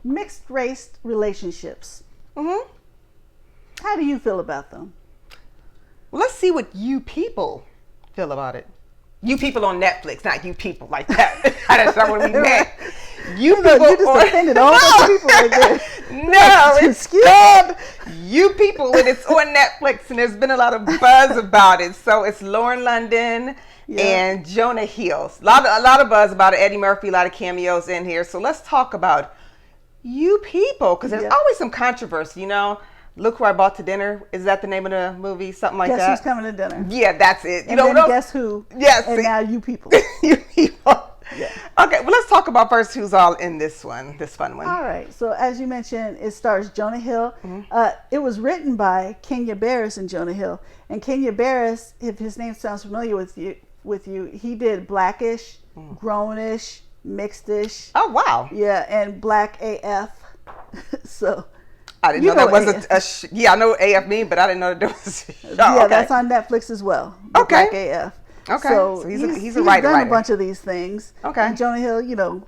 mixed race relationships. Mm-hmm. How do you feel about them? Well, let's see what you people feel about it. You people on Netflix, not you people like that. That's not what we meant. You people you just offended all the people right there. No, it's called You People, and it's on Netflix, and there's been a lot of buzz about it. So it's Lauren London and Jonah Hill. A lot of buzz about it. Eddie Murphy, a lot of cameos in here. So let's talk about You People, because there's always some controversy, you know. Look Who I Brought to Dinner. Is that the name of the movie? Something like that? Guess Who's Coming to Dinner. Yeah, that's it. You know, Guess Who. Yes. And now You People. You People. Yeah. Okay, well, let's talk about first who's all in this one, this fun one. All right. So as you mentioned, it stars Jonah Hill. It was written by Kenya Barris and Jonah Hill. And Kenya Barris, if his name sounds familiar with you, he did Blackish, Grownish, Mixedish. Oh, wow. Yeah, and Black AF. So I didn't know that was I know what AF mean, but I didn't know that there was a show. Yeah, that's on Netflix as well. Okay. Black AF. Okay. So he's a writer. He's done a bunch of these things. Okay. And Jonah Hill, you know,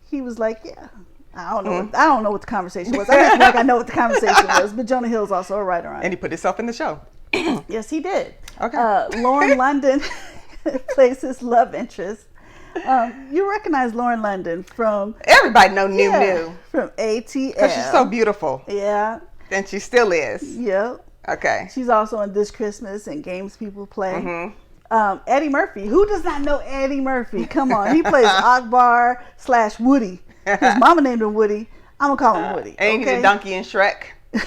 he was like, yeah, I don't know what the conversation was. I didn't feel like I know what the conversation was, but Jonah Hill's also a writer on it. And he put himself in the show. Yes, he did. Okay. Lauren London plays his love interest. You recognize Lauren London from... Everybody know New. From ATL. Because she's so beautiful. Yeah. And she still is. Yeah. Okay. She's also in This Christmas and Games People Play. Eddie Murphy. Who does not know Eddie Murphy? Come on. He plays Akbar / Woody. His mama named him Woody. I'm going to call him Woody. Ain't he the donkey in Shrek?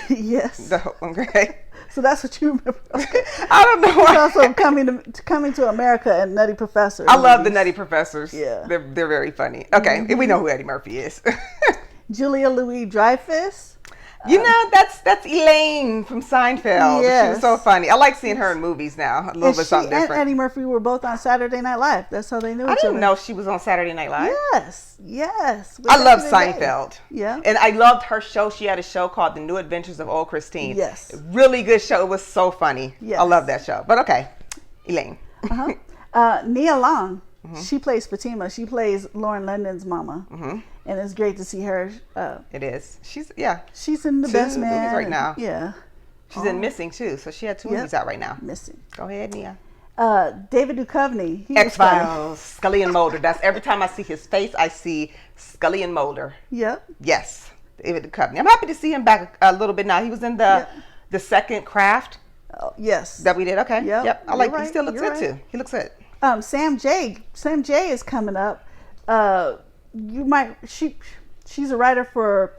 Yes. Okay. So that's what you remember. Okay. I don't know. He's also coming to America and Nutty Professor. I love the Nutty Professors. Yeah. They're very funny. Okay. We know who Eddie Murphy is. Julia Louis-Dreyfus. You know, that's Elaine from Seinfeld. Yes. She was so funny. I like seeing her in movies now. A little bit something different. And Eddie Murphy were both on Saturday Night Live. That's how they knew each other. I didn't know she was on Saturday Night Live. Yes. I love Seinfeld. Yeah. And I loved her show. She had a show called The New Adventures of Old Christine. Yes. Really good show. It was so funny. Yes. I love that show. But okay. Elaine. Nia Long. She plays Fatima. She plays Lauren London's mama. And it's great to see her. It is. She's in The Best Man movies right now. Yeah. She's in Missing too. So she had 2 movies out right now. Missing. Go ahead, Nia. David Duchovny. X-Files. Scully and Mulder. That's every time I see his face, I see Scully and Mulder. Yep. Yes. David Duchovny. I'm happy to see him back a little bit now. He was in the second Craft. Oh, yes. That we did. Okay. Yep. I like. He still looks good too. He looks good. Sam J is coming up. She's a writer for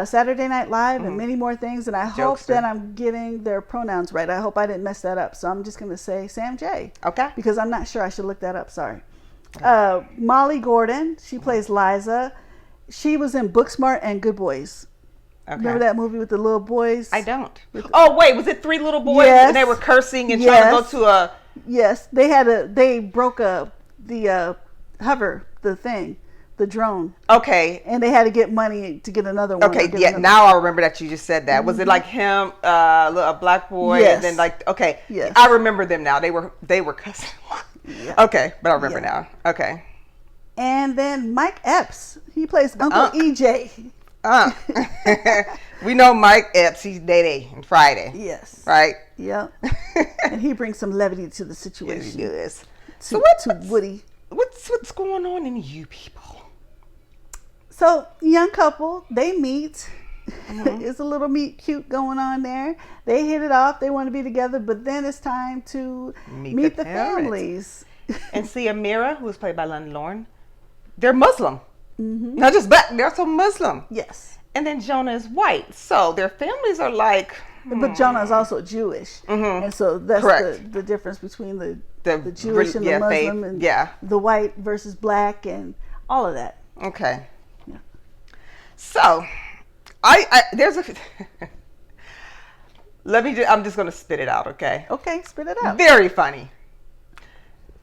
Saturday Night Live and many more things, and I hope that I'm getting their pronouns right. I hope I didn't mess that up, so I'm just going to say Sam J. Okay. Because I'm not sure. I should look that up. Sorry. Molly Gordon. She plays Liza. She was in Booksmart and Good Boys. Okay. Remember that movie with the little boys? I don't. Oh wait, was it 3 little boys and they were cursing and trying to go to a? Yes, they broke the drone. Okay. And they had to get money to get another one. Okay, now I remember that you just said that. Was it like him, a black boy, and then yes. I remember them now. They were cussing. Yeah. Okay, but I remember now. Okay. And then Mike Epps, he plays Uncle EJ. We know Mike Epps. He's Day and Friday. Yes. Right. Yep. And he brings some levity to the situation. Yes, he does. So to Woody. What's going on in You People? So young couple, they meet. It's a little meet cute going on there. They hit it off. They want to be together, but then it's time to meet the families. And see Amira, who is played by London Lauren. They're Muslim. Not just black, they're also Muslim. Yes. And then Jonah is white. So their families are like... But Jonah is also Jewish. And so that's the difference between the Jewish and the Muslim and the white versus black and all of that. Okay. Yeah. So, there's a... I'm just going to spit it out, okay? Okay, spit it out. Very funny.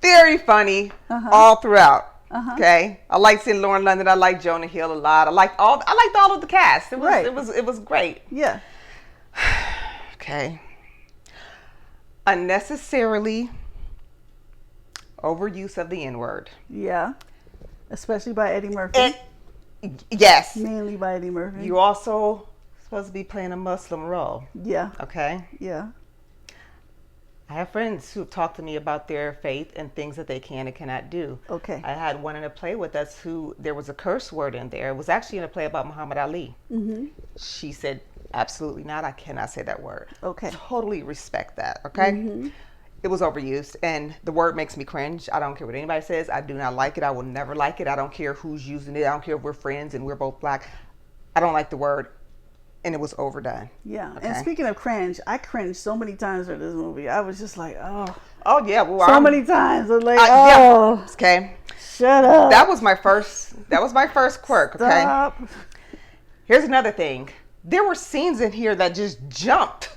Very funny all throughout. Okay, I like seeing Lauren London. I like Jonah Hill a lot. I liked all of the cast. It was great. Yeah. Okay. Unnecessarily overuse of the N-word. Yeah. Especially by Eddie Murphy. Yes. Mainly by Eddie Murphy. You also supposed to be playing a Muslim role. Yeah. Okay. Yeah. I have friends who talk to me about their faith and things that they can and cannot do. Okay. I had one in a play with us who there was a curse word in there. It was actually in a play about Muhammad Ali. Mm-hmm. She said, absolutely not. I cannot say that word. Okay. Totally respect that. Okay. Mm-hmm. It was overused and the word makes me cringe. I don't care what anybody says. I do not like it. I will never like it. I don't care who's using it. I don't care if we're friends and we're both black. I don't like the word. And it was overdone. Yeah. Okay? And speaking of cringe, I cringed so many times during this movie. I was just like, oh. Oh yeah. Well, so many times. I was like, oh. Yeah. Okay. Shut up. That was my first quirk. Okay. Stop. Here's another thing. There were scenes in here that just jumped.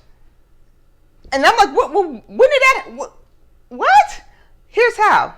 And I'm like, when did that, what? Here's how.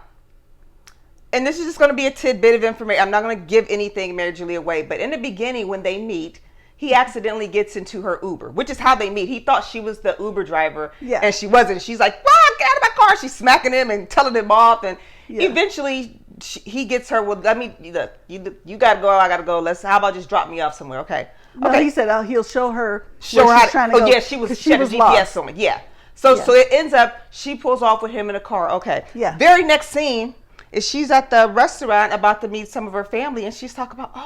And this is just going to be a tidbit of information. I'm not going to give anything Mary Julie away. But in the beginning, when they meet, he accidentally gets into her Uber, which is how they meet. He thought she was the Uber driver, yeah. and she wasn't. She's like, get out of my car. She's smacking him and telling him off. And eventually, he gets her, well, let me, look, you got to go, I got to go. How about just drop me off somewhere? Okay. No, okay. he said he'll show her how she's trying to go. Yeah, she had a GPS lost. on it. Yeah. So it ends up, she pulls off with him in a car. Okay. Yeah. Very next scene is she's at the restaurant about to meet some of her family, and she's talking about,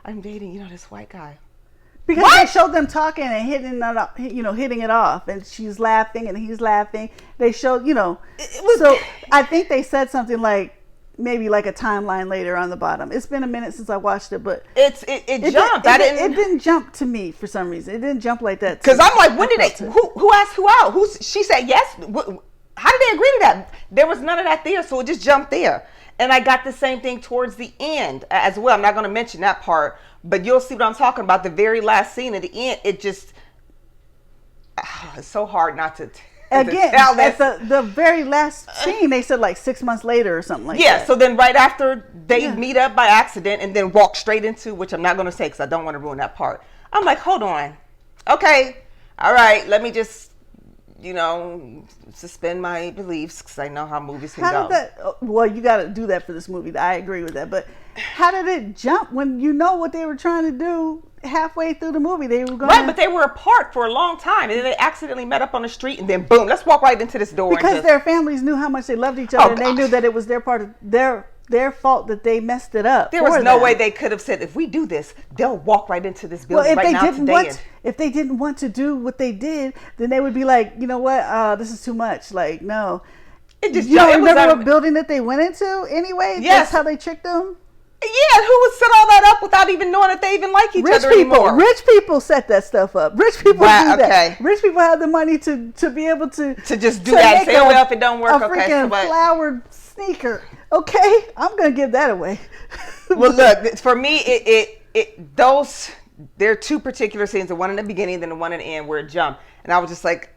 I'm dating, this white guy. Because they showed them talking and hitting it off, and she's laughing and he's laughing. They showed, so I think they said something like, maybe like a timeline later on the bottom. It's been a minute since I watched it, but it jumped. It didn't jump to me for some reason. It didn't jump like that. Because I'm like, when did they? Who asked who out? She said yes. How did they agree to that? There was none of that there, so it just jumped there. And I got the same thing towards the end as well. I'm not going to mention that part, but you'll see what I'm talking about. The very last scene at the end, it just it's so hard not to. Again, at the very last scene, they said like 6 months later or something like that. Yeah, so then right after they meet up by accident and then walk straight into, which I'm not going to say because I don't want to ruin that part. I'm like, hold on. Okay. All right. Let me just, suspend my beliefs because I know how movies can go. Well, you got to do that for this movie. I agree with that. But how did it jump when you know what they were trying to do halfway through the movie? They were going right, but they were apart for a long time, and then they accidentally met up on the street, and then boom, let's walk right into this door. Because their families knew how much they loved each other, and they knew that it was their part of their fault that they messed it up. There was no way they could have said, if we do this, they'll walk right into this building right now today. If they didn't want to do what they did, then they would be like, you know what, this is too much. Like, no. It just remember a building that they went into anyway? Yes. That's how they tricked them? Yeah, who would set all that up without even knowing that they even like each other anymore? Rich people set that stuff up. Rich people do that. Okay. Rich people have the money to be able to just do that. Say, well, if it don't work, a freaking flowered sneaker. Okay, I'm gonna give that away. Well, look, for me, there are two particular scenes: the one in the beginning, then the one in the end where it jumped, and I was just like,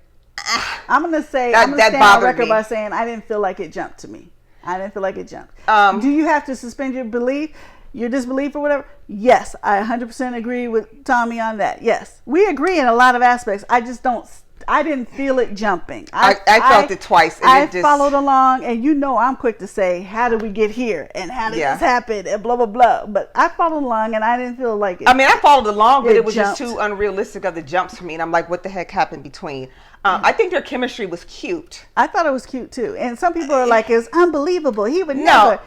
I'm gonna stand on record by saying I didn't feel like it jumped to me. I didn't feel like it jumped. Do you have to suspend your belief, your disbelief or whatever? Yes, I 100% agree with Thommi on that. Yes, we agree in a lot of aspects. I didn't feel it jumping. I felt it twice. And I followed along, and I'm quick to say, how did we get here? And how did this happen? And blah, blah, blah. But I followed along, and I didn't feel like it. I mean, I followed along, but it was just too unrealistic of the jumps for me. And I'm like, what the heck happened between? I think their chemistry was cute. I thought it was cute, too. And some people are like, it's unbelievable. He would never.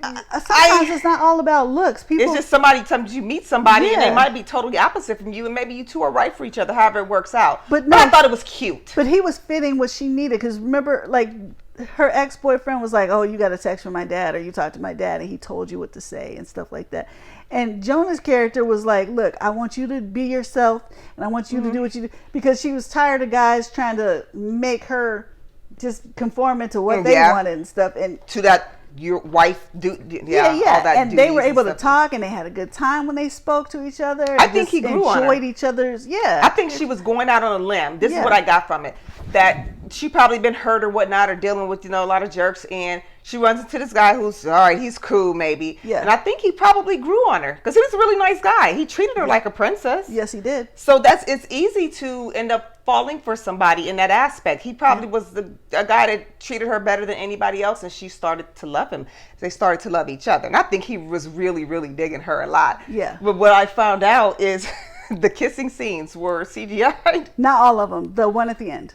Sometimes it's not all about looks. It's just sometimes you meet somebody and they might be totally opposite from you, and maybe you two are right for each other, however it works out. But I thought it was cute. But he was fitting what she needed, because remember, like, her ex-boyfriend was like, oh, you got a text from my dad, or you talked to my dad and he told you what to say and stuff like that. And Jonah's character was like, look, I want you to be yourself, and I want you to do what you do, because she was tired of guys trying to make her just conform into what they wanted and stuff. And to that, your wife all that, and they were able to talk, and they had a good time when they spoke to each other. I think he grew on her. Enjoyed each other's. I think she was going out on a limb. This is what I got from it, that she probably been hurt or whatnot, or dealing with a lot of jerks, and she runs into this guy who's all right, he's cool maybe, and I think he probably grew on her, because he was a really nice guy. He treated her like a princess. Yes, he did. So it's easy to end up falling for somebody in that aspect. He probably was a guy that treated her better than anybody else, and she started to love him. They started to love each other. And I think he was really, really digging her a lot. Yeah. But what I found out is the kissing scenes were CGI'd. Not all of them. The one at the end.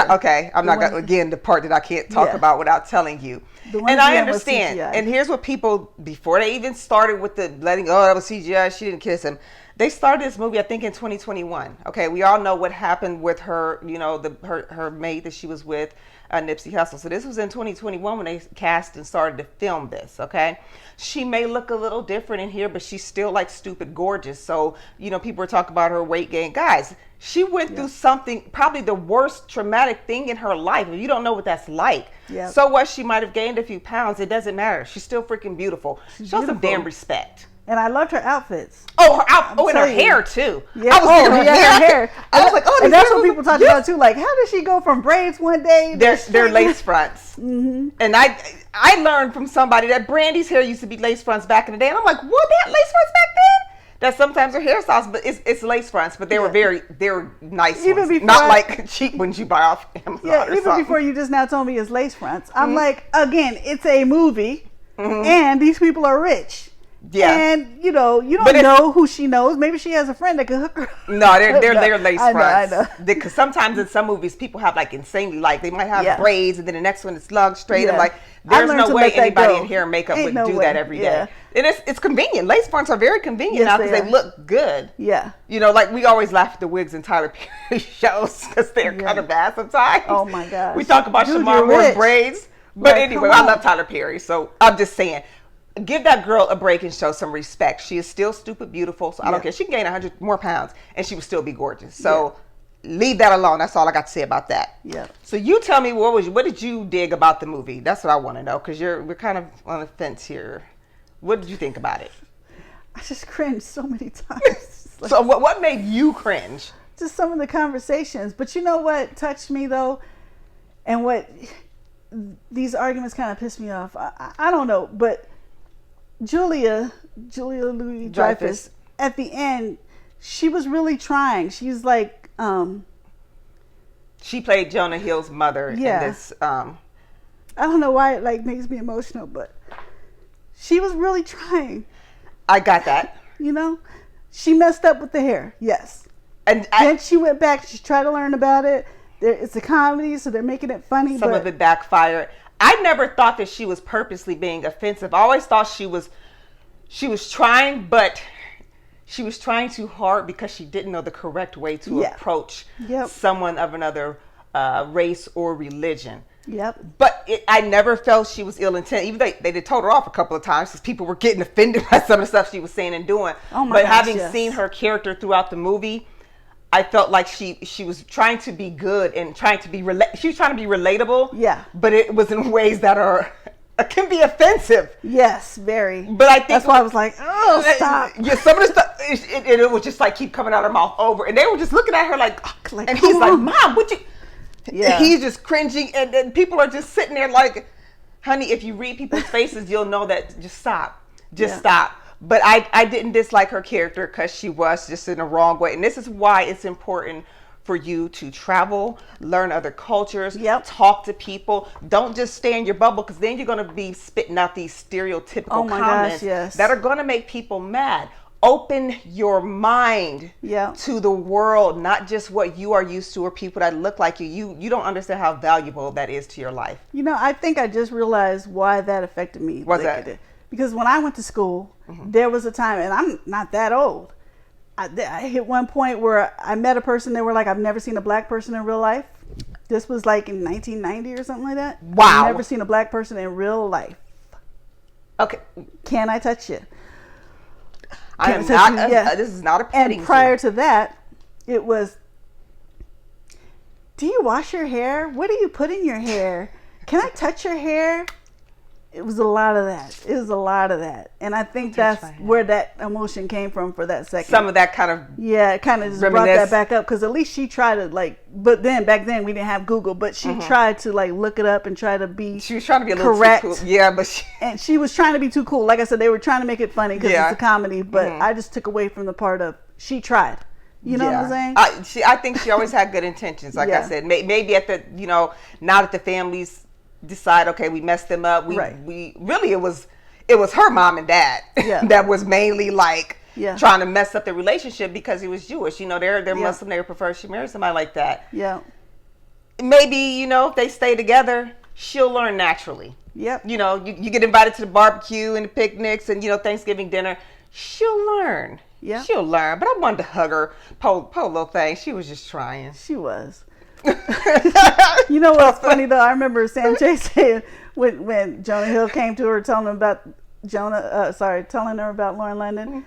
Okay, I'm not gonna, again, the part that I can't talk about without telling you. And I understand. And here's what people, before they even started with the letting, oh, that was CGI, she didn't kiss him. They started this movie, I think, in 2021. Okay, we all know what happened with her, you know, her mate that she was with, Nipsey Hussle. So this was in 2021 when they cast and started to film this, okay? She may look a little different in here, but she's still like stupid gorgeous. So, you know, people were talking about her weight gain. Guys, she went through something, probably the worst traumatic thing in her life. If you don't know what that's like. So what, she might have gained a few pounds. It doesn't matter. She's still freaking beautiful. Show some damn respect. And I loved her outfits. Oh, and her hair too. Yeah. Her hair. I was like, oh, and that's what people talk about too. Like, how did she go from braids one day? They're lace fronts. And I learned from somebody that Brandy's hair used to be lace fronts back in the day, and I'm like, what? They had lace fronts back then? That sometimes her hairstyles, but it's lace fronts, but they were nice even ones. Before not like cheap ones you buy off Amazon or even something. Before you just now told me it's lace fronts. I'm like, again, it's a movie, and these people are rich. Yeah, and you don't know who she knows. Maybe she has a friend that could hook her up. No, they're lace fronts. I know. Because sometimes in some movies, people have like insanely, like they might have braids, and then the next one is slugged straight. I'm like, there's no way anybody in hair and makeup would do that every day. And it's convenient. Lace fronts are very convenient now because they look good. Yeah, you know, like we always laugh at the wigs in Tyler Perry shows because they're kind of bad sometimes. Oh my gosh, we talk about Shamar Moore's braids, but anyway, I love Tyler Perry, so I'm just saying. Give that girl a break and show some respect. She is still stupid beautiful, so I don't care. She can gain 100 more pounds and she would still be gorgeous. So leave that alone. That's all I got to say about that. Yeah. So you tell me, what did you dig about the movie? That's what I want to know, because we're kind of on the fence here. What did you think about it? I just cringed so many times. So what made you cringe? Just some of the conversations. But you know what touched me though, and what these arguments kind of pissed me off. I don't know, but Julia Louis-Dreyfus, at the end, she was really trying. She's like, she played Jonah Hill's mother in this. I don't know why it like makes me emotional, but she was really trying. I got that. You know, she messed up with the hair. Yes, and then she went back. She tried to learn about it. It's a comedy, so they're making it funny. Some of it backfired. I never thought that she was purposely being offensive. I always thought she was trying, but she was trying too hard because she didn't know the correct way to approach someone of another race or religion. Yep. But I never felt she was ill-intent. Even they did told her off a couple of times because people were getting offended by some of the stuff she was saying and doing. Oh my gosh, having seen her character throughout the movie, I felt like she was trying to be good and trying to be she was trying to be relatable. Yeah. But it was in ways that can be offensive. Yes, very. But I think that's why I was like, oh, stop. Yeah, some of the stuff it would just like keep coming out of her mouth over, and they were just looking at her like and he's like, Mom, what you? Yeah. He's just cringing, and then people are just sitting there like, honey, if you read people's faces, you'll know that. Just stop. Just stop. But I didn't dislike her character because she was just in the wrong way. And this is why it's important for you to travel, learn other cultures, talk to people. Don't just stay in your bubble, because then you're going to be spitting out these stereotypical comments that are going to make people mad. Open your mind to the world, not just what you are used to or people that look like you. You don't understand how valuable that is to your life. You know, I think I just realized why that affected me. What's that? Because when I went to school, there was a time, and I'm not that old. I hit one point where I met a person. They were like, I've never seen a black person in real life. This was like in 1990 or something like that. Wow. I've never seen a black person in real life. Okay. Can I touch you? I am not. This is not a petting. And prior to that, it was, do you wash your hair? What do you put in your hair? Can I touch your hair? It was a lot of that. It was a lot of that. And I think that's where that emotion came from for that second. Some of that kind of it kind of just brought that back up, because at least she tried to but then back then we didn't have Google, but she tried to like look it up and try to be She was trying to be a little correct. Too cool. Yeah, but and she was trying to be too cool. Like I said, they were trying to make it funny because it's a comedy, but I just took away from the part of she tried. You know what I'm saying? I think she always had good intentions. Like I said, maybe at the, now that the families decide, okay, we messed them up. We really, it was her mom and dad that was mainly like trying to mess up the relationship because he was Jewish. They're Muslim. They would prefer she married somebody like that. Yeah. Maybe, if they stay together, she'll learn naturally. Yep. You get invited to the barbecue and the picnics and, Thanksgiving dinner. She'll learn. Yeah. She'll learn. But I wanted to hug her. Poor little thing. She was just trying. She was. You know what's funny, though? I remember Sam J saying when Jonah Hill came to her telling her about Lauren London. Mm-hmm.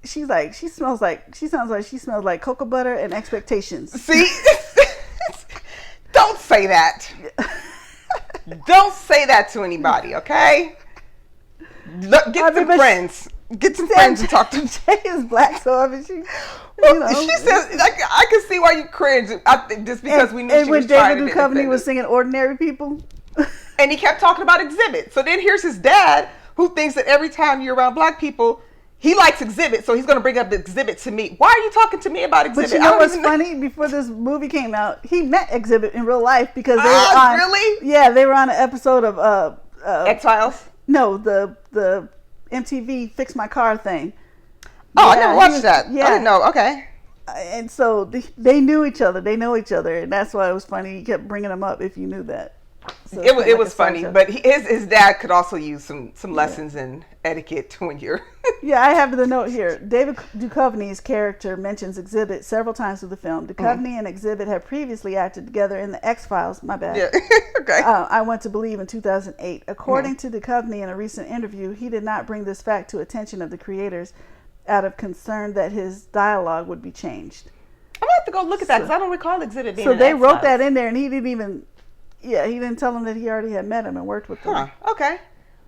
She's like, she sounds like she smells like cocoa butter and expectations. See? Don't say that. Don't say that to anybody, okay? Get some friends. Get some friends and talk to them. Jay is black, so I mean, she says, like, I can see why you cringe. Just because we knew she was trying to be independent. And when David Duchovny was singing "Ordinary People," and he kept talking about Exhibit. So then here's his dad, who thinks that every time you're around black people, he likes Exhibit, so he's going to bring up Exhibit to me. Why are you talking to me about Exhibit? But you know what's funny? Before this movie came out, he met Exhibit in real life because they were on. Really? Yeah, they were on an episode of X-Files. No, the MTV Fix My Car thing. Oh, I never watched that. Yeah. I didn't know. Okay. And so they knew each other. They know each other, and that's why it was funny. He kept bringing them up if you knew that. So it was funny, but his dad could also use some lessons in etiquette when you're. Yeah, I have the note here. David Duchovny's character mentions Exhibit several times through the film. Duchovny and Exhibit had previously acted together in the X-Files. My bad. Yeah. Okay. I Want to Believe in 2008. According to Duchovny in a recent interview, he did not bring this fact to attention of the creators out of concern that his dialogue would be changed. I'm gonna have to go look at that because I don't recall Exhibit being. So they wrote that in there, and he didn't even. Yeah, he didn't tell them that he already had met him and worked with them. Huh, okay.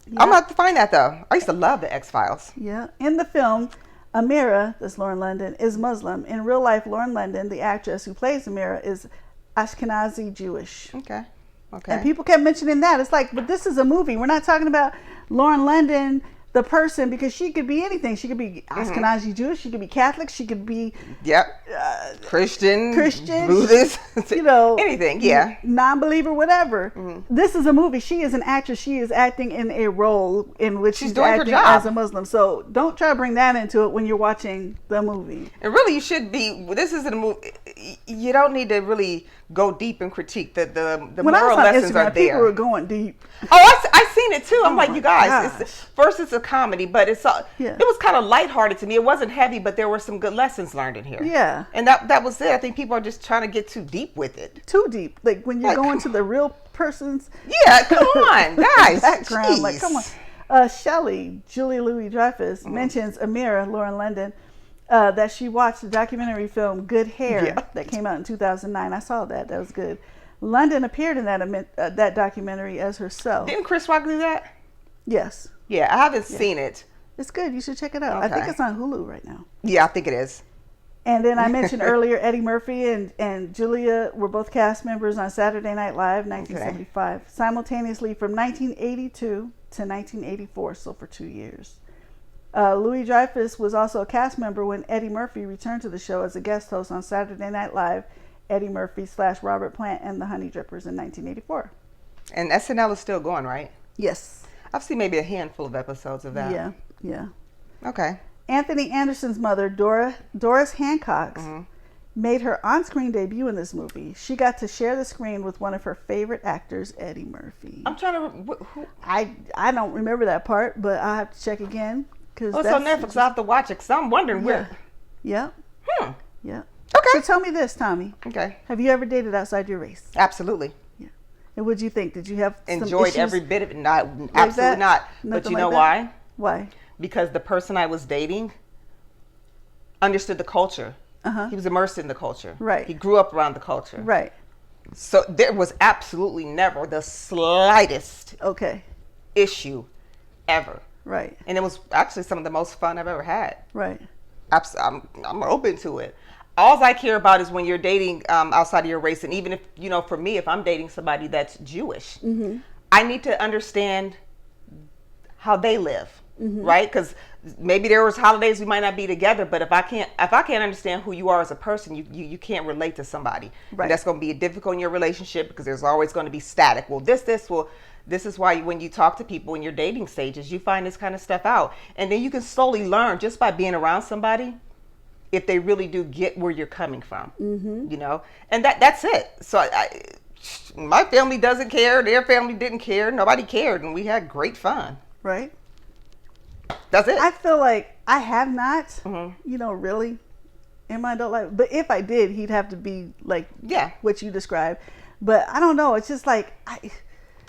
Yeah. I'm going to have to find that, though. I used to love the X-Files. Yeah. In the film, Amira, that's Lauren London, is Muslim. In real life, Lauren London, the actress who plays Amira, is Ashkenazi Jewish. Okay. And people kept mentioning that. It's like, but this is a movie. We're not talking about Lauren London, the person, because she could be anything. She could be Ashkenazi Jewish. She could be Catholic. She could be Christian, Buddhist, anything. Yeah, non-believer, whatever. Mm-hmm. This is a movie. She is an actress. She is acting in a role in which she's doing acting her job as a Muslim. So don't try to bring that into it when you're watching the movie. And really, you should be. This isn't a movie. You don't need to really go deep and critique the moral lessons are there. People were going deep. Oh, I seen it too. I'm like, you guys. It's a comedy, but it was kind of lighthearted to me. It wasn't heavy, but there were some good lessons learned in here. Yeah, and that was it. I think people are just trying to get too deep with it. Too deep, like when you're going to the real person's. Yeah, come on, guys. Background, Jeez. like come on. Shelley, Julia Louis-Dreyfus mentions Amira, Lauren London, that she watched the documentary film Good Hair that came out in 2009. I saw that. That was good. London appeared in that documentary as herself. Didn't Chris Rock do that? Yes. Yeah, I haven't seen it. It's good. You should check it out. Okay. I think it's on Hulu right now. Yeah, I think it is. And then I mentioned earlier Eddie Murphy and Julia were both cast members on Saturday Night Live, 1975, simultaneously from 1982 to 1984, so for 2 years. Louis Dreyfus was also a cast member when Eddie Murphy returned to the show as a guest host on Saturday Night Live, Eddie Murphy / Robert Plant and the Honey Drippers in 1984. And SNL is still going, right? Yes. I've seen maybe a handful of episodes of that. Yeah. Okay. Anthony Anderson's mother, Doris Hancock, made her on-screen debut in this movie. She got to share the screen with one of her favorite actors, Eddie Murphy. I'm trying to... I don't remember that part, but I'll have to check again. It's on Netflix. I'll have to watch it because I'm wondering where... Yeah. Okay. So tell me this, Thommi. Okay. Have you ever dated outside your race? Absolutely. And what'd you think? Did you have enjoyed every bit of it? Not absolutely not. But you know why? Why? Because the person I was dating understood the culture. He was immersed in the culture. Right. He grew up around the culture. Right. So there was absolutely never the slightest issue ever. Right. And it was actually some of the most fun I've ever had. Right. I'm open to it. All I care about is when you're dating outside of your race. And even if, for me, if I'm dating somebody that's Jewish, I need to understand how they live. right? Because maybe there was holidays we might not be together, but if I can't understand who you are as a person, you can't relate to somebody. Right. And that's going to be difficult in your relationship because there's always going to be static. Well, this is why when you talk to people in your dating stages, you find this kind of stuff out. And then you can slowly learn just by being around somebody if they really do get where you're coming from, you know? And that's it. So my family doesn't care. Their family didn't care. Nobody cared. And we had great fun. Right. That's it. I feel like I have not, you know, really in my adult life. But if I did, he'd have to be like what you described. But I don't know. It's just like...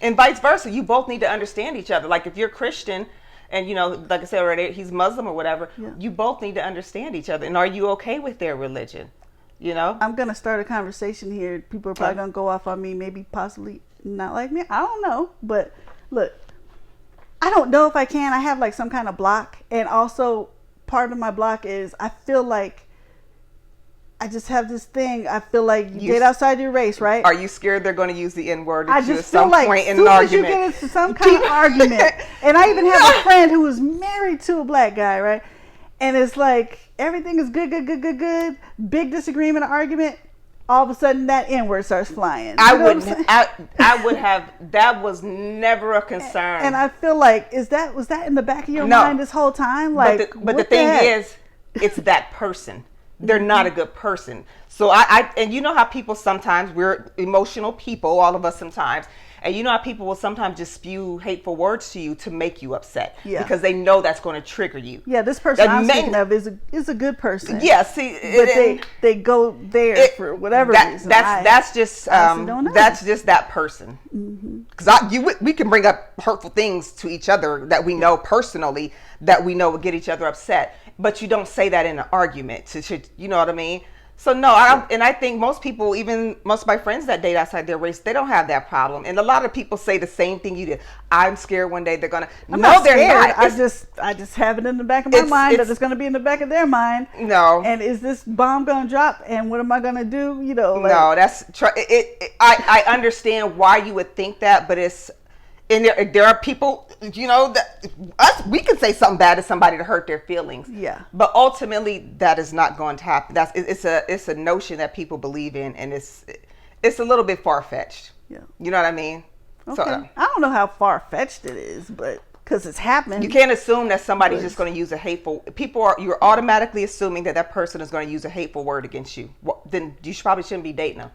And vice versa. You both need to understand each other. Like if you're Christian and, you know, like I said already, he's Muslim or whatever, you both need to understand each other. And are you okay with their religion? You know? I'm going to start a conversation here. People are probably going to go off on me, maybe possibly not like me. I don't know. But look, I don't know if I can. I have like some kind of block. And also part of my block is I feel like I just have this thing. I feel like you date outside your race, right? Are you scared they're going to use the N-word I at just you at some feel like point in soon an as argument? you get into some kind of argument, and I even have a friend who was married to a black guy, right? And it's like everything is good. Big disagreement, argument. All of a sudden, that N-word starts flying. I would have. That was never a concern. And I feel like was that in the back of your mind this whole time? Like, but the thing is, it's that person. They're not a good person. So and you know how people sometimes, we're emotional people, all of us sometimes, and you know how people will sometimes just spew hateful words to you to make you upset because they know that's going to trigger you. Yeah, this person I'm speaking of is a good person. Yeah, see, but they go there for whatever reason. That's just that person. Because we can bring up hurtful things to each other that we know personally that we know will get each other upset. But you don't say that in an argument. You know what I mean? So no, I think most people, even most of my friends that date outside their race, they don't have that problem. And a lot of people say the same thing you did. I'm scared one day they're gonna. They're not. I just have it in the back of my mind that it's gonna be in the back of their mind. No. And is this bomb gonna drop? And what am I gonna do? You know. Like, no, that's. I understand why you would think that, but it's. And there are people, you know, that we can say something bad to somebody to hurt their feelings. Yeah. But ultimately, that is not going to happen. It's a notion that people believe in, and it's a little bit far fetched. Yeah. You know what I mean? Okay. So, I don't know how far fetched it is, but because it's happened. You can't assume that somebody's just going to use a hateful. You're automatically assuming that person is going to use a hateful word against you. Well, then you probably shouldn't be dating them.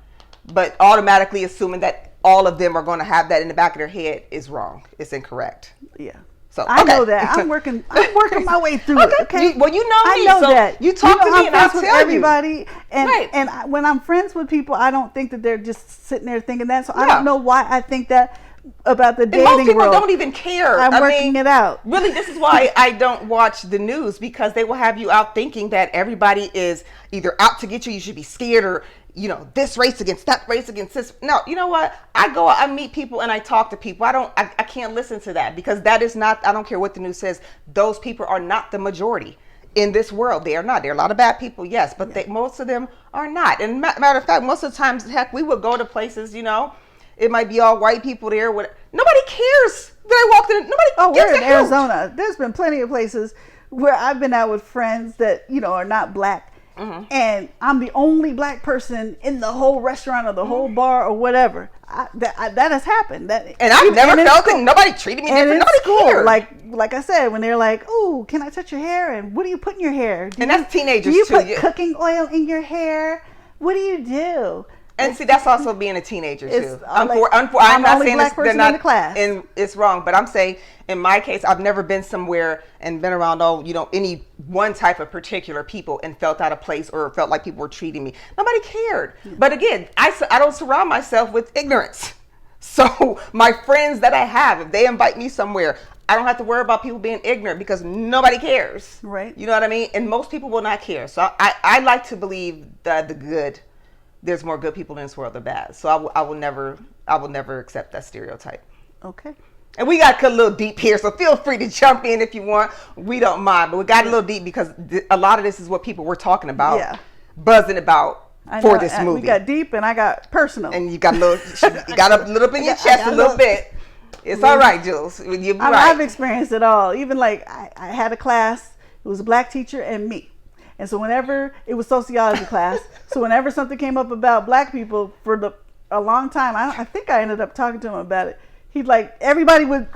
But automatically assuming that all of them are going to have that in the back of their head is wrong. It's incorrect. Yeah. So I know that. I'm working my way through it. Okay. Well, you know me. I know that. You talk to me and I'll tell you. Everybody. And when I'm friends with people, I don't think that they're just sitting there thinking that. So I don't know why I think that about the dating world. Most people don't even care. I'm working it out. Really, this is why I don't watch the news, because they will have you out thinking that everybody is either out to get you. You should be scared, or you know, this race against that race against this. No, you know what? I meet people and I talk to people. I can't listen to that, because that is not, I don't care what the news says. Those people are not the majority in this world. They are not. There are a lot of bad people, yes, but most of them are not. And matter of fact, most of the times, heck, we would go to places, you know, it might be all white people there. Nobody cares that I walked in. Nobody we're in Arizona. There's been plenty of places where I've been out with friends that, you know, are not black. Mm-hmm. And I'm the only black person in the whole restaurant or the whole bar or whatever. That has happened. And I've never felt it. Nobody treated me different. Nobody cared. Like I said, when they're like, "Oh, can I touch your hair?" and "What do you put in your hair?" That's teenagers too. Do you put cooking oil in your hair? What do you do? And see, that's also being a teenager too. I'm not saying they're not in the class. And it's wrong, but I'm saying in my case, I've never been somewhere and been around any one type of particular people and felt out of place or felt like people were treating me. Nobody cared. Yeah. But again, I don't surround myself with ignorance. So my friends that I have, if they invite me somewhere, I don't have to worry about people being ignorant, because nobody cares. Right. You know what I mean? And most people will not care. So I like to believe that there's more good people in this world than bad. So I will never accept that stereotype. Okay. And we got a little deep here, so feel free to jump in if you want. We don't mind, but we got a little deep because a lot of this is what people were talking about, buzzing about for this movie. We got deep, and I got personal. And you got a little, you got a little bit in your chest a little bit. It's all right, Jules. You're right. I've experienced it all. Even like I had a class, it was a black teacher and me. And so whenever, it was sociology class, so whenever something came up about black people for a long time, I think I ended up talking to him about it. He'd like, everybody would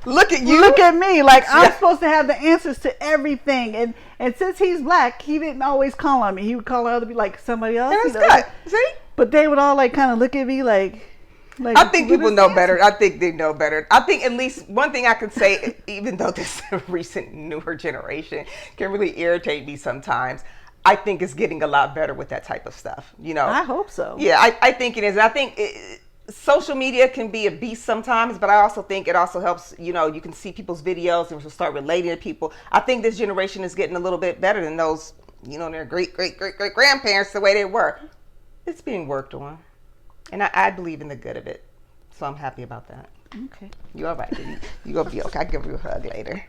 look at you. Look at me. Like, I'm supposed to have the answers to everything. And since he's black, he didn't always call on me. He would call on other people, like somebody else. And it's good. See? But they would all like kind of look at me like I think people know better. I think they know better. I think at least one thing I could say, even though this recent newer generation can really irritate me sometimes, I think it's getting a lot better with that type of stuff. You know, I hope so. Yeah, I think it is. I think social media can be a beast sometimes, but I also think it also helps. You know, you can see people's videos and start relating to people. I think this generation is getting a little bit better than those, you know, their great grandparents the way they were. It's being worked on. And I believe in the good of it. So I'm happy about that. Okay. You're all right. You're going to be okay. I'll give you a hug later.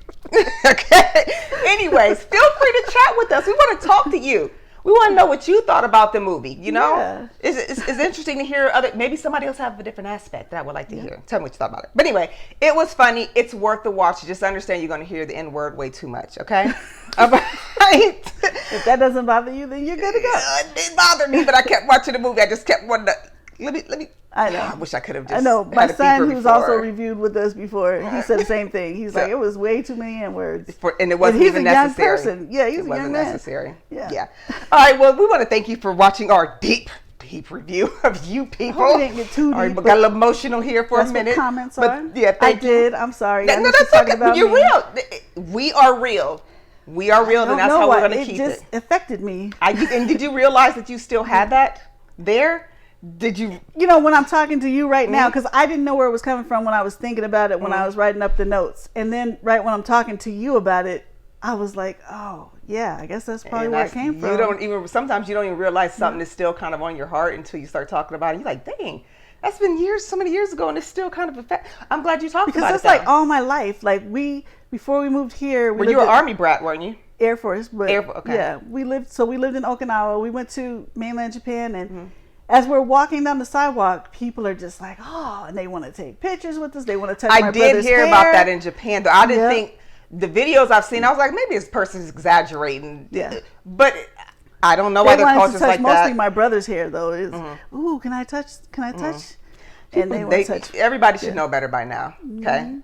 Okay. Anyways, feel free to chat with us. We want to talk to you. We want to know what you thought about the movie. You know? Yeah. It's interesting to hear maybe somebody else have a different aspect that I would like to hear. Tell me what you thought about it. But anyway, it was funny. It's worth the watch. Just understand you're going to hear the N-word way too much. Okay? All right. If that doesn't bother you, then you're good to go. It didn't bother me, but I kept watching the movie. I just kept wanting to. Let me. I know. I wish I could have just. I know. My son, who's before. also reviewed with us before, he said the same thing. He's like, it was way too many N-words. And it wasn't even necessary. He's a young person. Yeah, he's a young man. Necessary. Yeah. All right. Well, we want to thank you for watching our deep review of You People. I hope we didn't get too deep. All right, we got a little emotional here for a minute. What comments are. Yeah, thank you. I did. I'm sorry. No, that's okay. You're real. We are real. We are real, and that's how we're going to keep it. It just affected me. And did you realize that you still had that there? Did you? You know, when I'm talking to you right now, because I didn't know where it was coming from when I was thinking about it, when I was writing up the notes. And then right when I'm talking to you about it, I was like, oh, yeah, I guess that's probably where it came from. Sometimes you don't even realize something is still kind of on your heart until you start talking about it. You're like, dang, that's been so many years ago, and it's still kind of I'm glad you talked about it. Because it's like all my life. Like before we moved here. Well, you were an Army brat, weren't you? Air Force. But okay. Yeah, we lived in Okinawa. We went to mainland Japan, and as we're walking down the sidewalk, people are just like, oh, and they want to take pictures with us. They want to touch my brother's hair. I did hear about that in Japan, though. I didn't think the videos I've seen, I was like, maybe this person's exaggerating. Yeah. But I don't know why they're cultures like that. Mostly my brother's hair, though. Is ooh, can I touch? And they touch. Everybody should know better by now. Okay.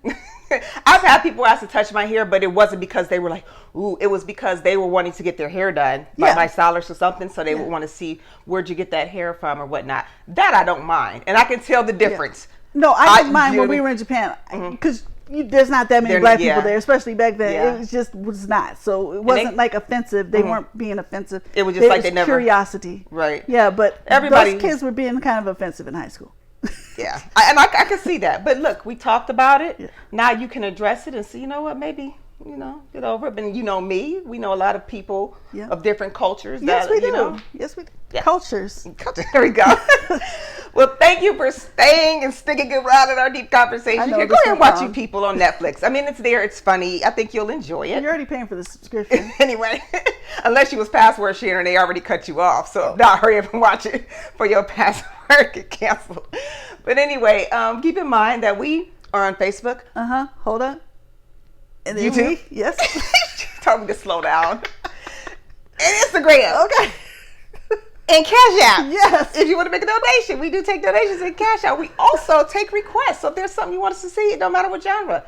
I've had people ask to touch my hair, but it wasn't because they were like, ooh, it was because they were wanting to get their hair done by my stylist or something. So they would want to see, where'd you get that hair from or whatnot. That I don't mind. And I can tell the difference. No, I didn't mind when we were in Japan because there's not that many black people there, especially back then. It was not. So it wasn't like offensive. They weren't being offensive. It was just like they never. Curiosity. Right. Yeah, but those kids were being kind of offensive in high school. Yeah, I can see that. But look, we talked about it. Yeah. Now you can address it and see, you know what, maybe, get over it. And you know me, we know a lot of people of different cultures. Yes, we do. Yes, we do. Yeah. Cultures. There we go. Well, thank you for staying and sticking around in our deep conversation here. Go ahead and watch You People on Netflix. I mean, it's there. It's funny. I think you'll enjoy it. You're already paying for the subscription. Anyway, unless you was password sharing, they already cut you off. So now hurry up and watch it for your password get canceled. But anyway, keep in mind that we are on Facebook. Hold on. And then YouTube? Yes. Told me to slow down. And Instagram. Okay. And Cash App. Yes. If you want to make a donation, we do take donations in Cash App. We also take requests. So if there's something you want us to see, no matter what genre,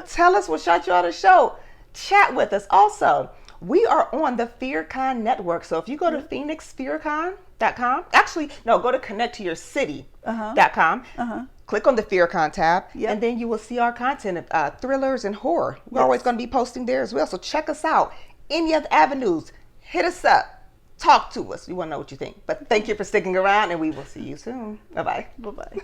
tell us, we'll shout you out of the show. Chat with us. Also, we are on the FearCon network. So if you go to phoenixfearcon.com, actually, no, go to connecttoyourcity.com. Click on the FearCon tab, and then you will see our content of thrillers and horror. We're always going to be posting there as well. So check us out. Any other avenues, hit us up. Talk to us. We want to know what you think. But thank you for sticking around, and we will see you soon. Bye-bye. Bye-bye.